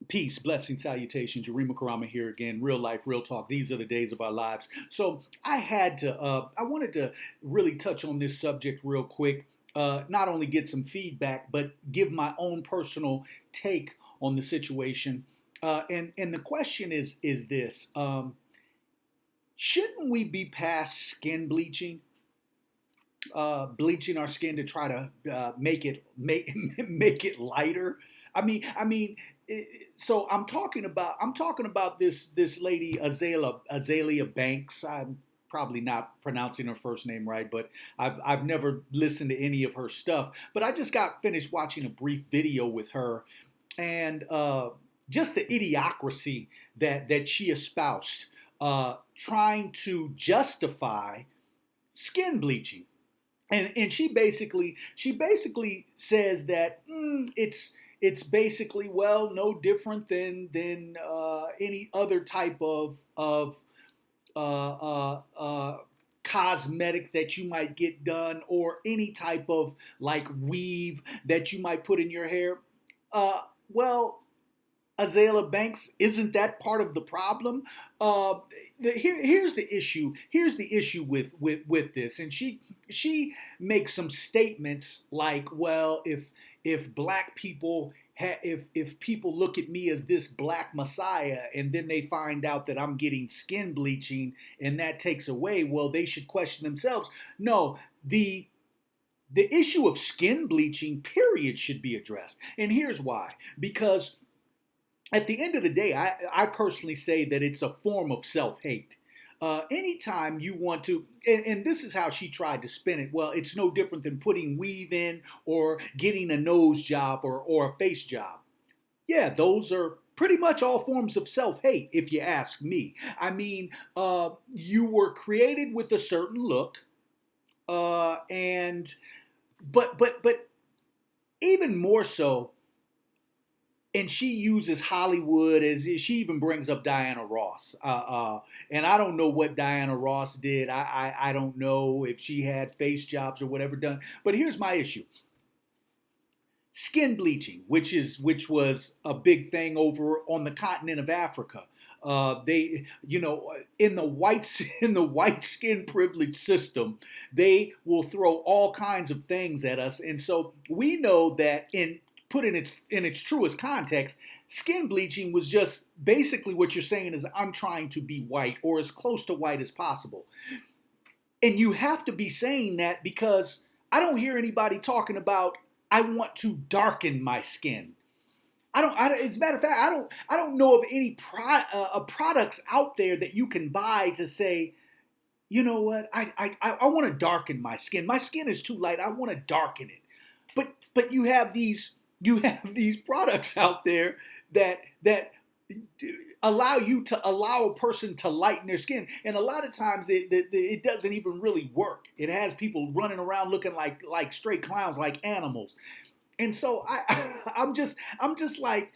Peace, blessing, salutations. Yarima Karama here again. Real life, real talk. These are the days of our lives. So I wanted to really touch on this subject real quick. Not only get some feedback, but give my own personal take on the situation. And the question is this: shouldn't we be past skin bleaching? Bleaching our skin to try to make it lighter. I mean, so I'm talking about this lady Azalea Banks. I'm probably not pronouncing her first name right, but I've never listened to any of her stuff. But I just got finished watching a brief video with her, and just the idiocracy that she espoused, trying to justify skin bleaching. And she basically says that it's basically, well, no different than any other type of cosmetic that you might get done, or any type of like weave that you might put in your hair. Well, Azalea Banks, isn't that part of the problem? Uh, here's the issue. Here's the issue with this, and she makes some statements like, well, if black people if people look at me as this black messiah, and then they find out that I'm getting skin bleaching and that takes away, well, they should question themselves. No, the issue of skin bleaching, period, should be addressed, and here's why. Because at the end of the day, I personally say that it's a form of self hate. Anytime you want to, and this is how she tried to spin it, well, it's no different than putting weave in or getting a nose job or a face job. Yeah, those are pretty much all forms of self hate, if you ask me. I mean, you were created with a certain look, and but even more so, and she uses Hollywood as she even brings up Diana Ross. And I don't know what Diana Ross did. I don't know if she had face jobs or whatever done. But here's my issue: skin bleaching, which was a big thing over on the continent of Africa. They, in the white in the white skin privilege system, they will throw all kinds of things at us, and so we know that put in its truest context, skin bleaching was just basically what you're saying is, I'm trying to be white or as close to white as possible. And you have to be saying that because I don't hear anybody talking about, I want to darken my skin. As a matter of fact, I don't know of any products out there that you can buy to say, you know what, I want to darken my skin. My skin is too light. I want to darken it. But you have these products out there that allow a person to lighten their skin, and a lot of times it doesn't even really work. It has people running around looking like straight clowns, like animals. And so I'm just like,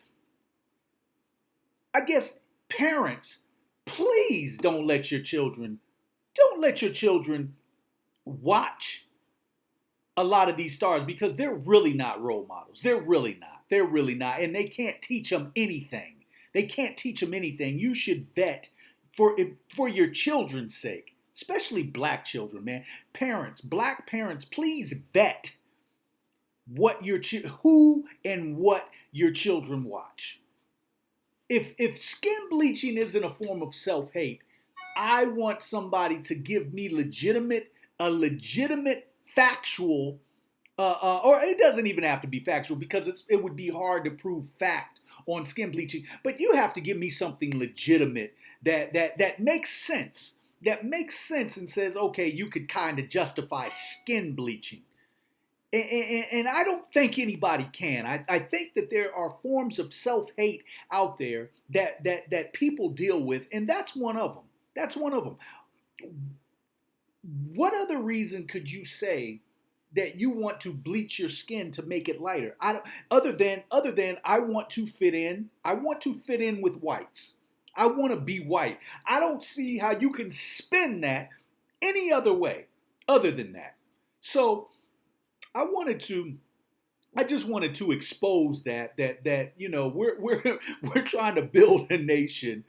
I guess, parents, please don't let your children watch a lot of these stars, because they're really not role models. They're really not. They're really not. And they can't teach them anything. They can't teach them anything. You should vet for your children's sake, especially black children, man. Parents, black parents, please vet who and what your children watch. If skin bleaching isn't a form of self-hate, I want somebody to give me a legitimate factual, or it doesn't even have to be factual, because it would be hard to prove fact on skin bleaching. But you have to give me something legitimate that makes sense. That makes sense and says, okay, you could kind of justify skin bleaching. And I don't think anybody can. I think that there are forms of self-hate out there that people deal with, and that's one of them. That's one of them. What other reason could you say that you want to bleach your skin to make it lighter? Other than I want to fit in. I want to fit in with whites. I want to be white. I don't see how you can spin that any other way other than that. So I wanted to I just wanted to expose that we're we're trying to build a nation.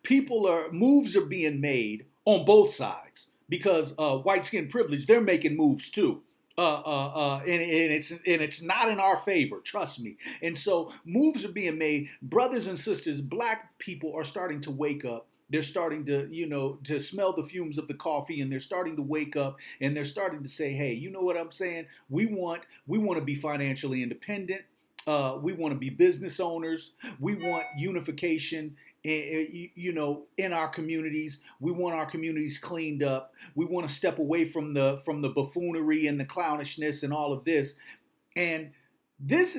People are moves are being made on both sides because white skin privilege, they're making moves too. And it's not in our favor, trust me. And so moves are being made. Brothers and sisters, black people are starting to wake up. They're starting to smell the fumes of the coffee, and they're starting to wake up, and they're starting to say, hey, you know what I'm saying? We want to be financially independent. We want to be business owners. We want unification. In our communities, we want our communities cleaned up. We want to step away from the buffoonery and the clownishness and all of this. And this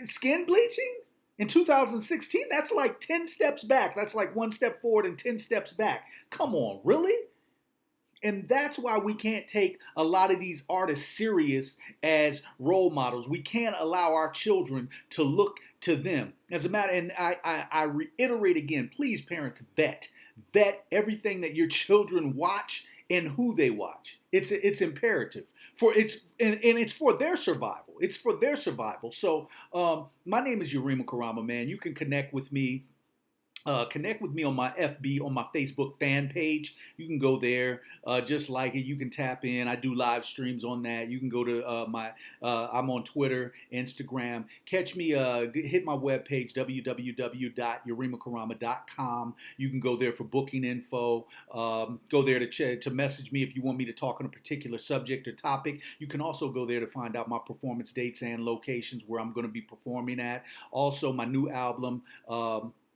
skin bleaching in 2016. That's like 10 steps back. That's like one step forward and 10 steps back. Come on, really? And that's why we can't take a lot of these artists serious as role models. We can't allow our children to look to them. As a matter, and I reiterate again, please, parents, vet everything that your children watch and who they watch. It's imperative and it's for their survival. It's for their survival. So my name is Yurima Karama, man. You can connect with me on my FB, on my Facebook fan page. You can go there, just like it. You can tap in. I do live streams on that. You can go to I'm on Twitter, Instagram. Catch me, hit my webpage, www.yurimakarama.com. You can go there for booking info. Go there to message me if you want me to talk on a particular subject or topic. You can also go there to find out my performance dates and locations where I'm going to be performing at. Also, my new album,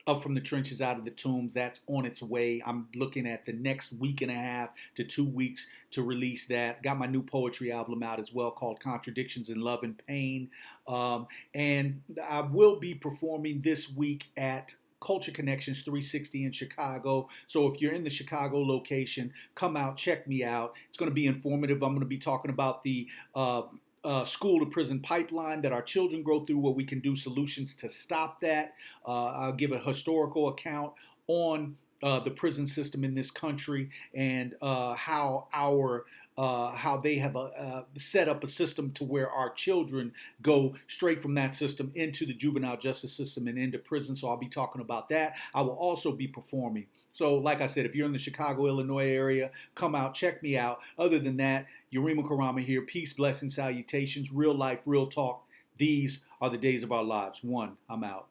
up from the trenches, out of the tombs, that's on its way. I'm looking at the next week and a half to 2 weeks to release that. Got my new poetry album out as well called Contradictions in Love and Pain. And I will be performing this week at Culture Connections 360 in Chicago. So if you're in the Chicago location, come out, check me out. It's going to be informative. I'm going to be talking about the school to prison pipeline that our children go through, where we can do solutions to stop that. I'll give a historical account on the prison system in this country and how they have set up a system to where our children go straight from that system into the juvenile justice system and into prison. So I'll be talking about that. I will also be performing. So, like I said, if you're in the Chicago, Illinois area, come out, check me out. Other than that, Yurima Karama here. Peace, blessings, salutations, real life, real talk. These are the days of our lives. One, I'm out.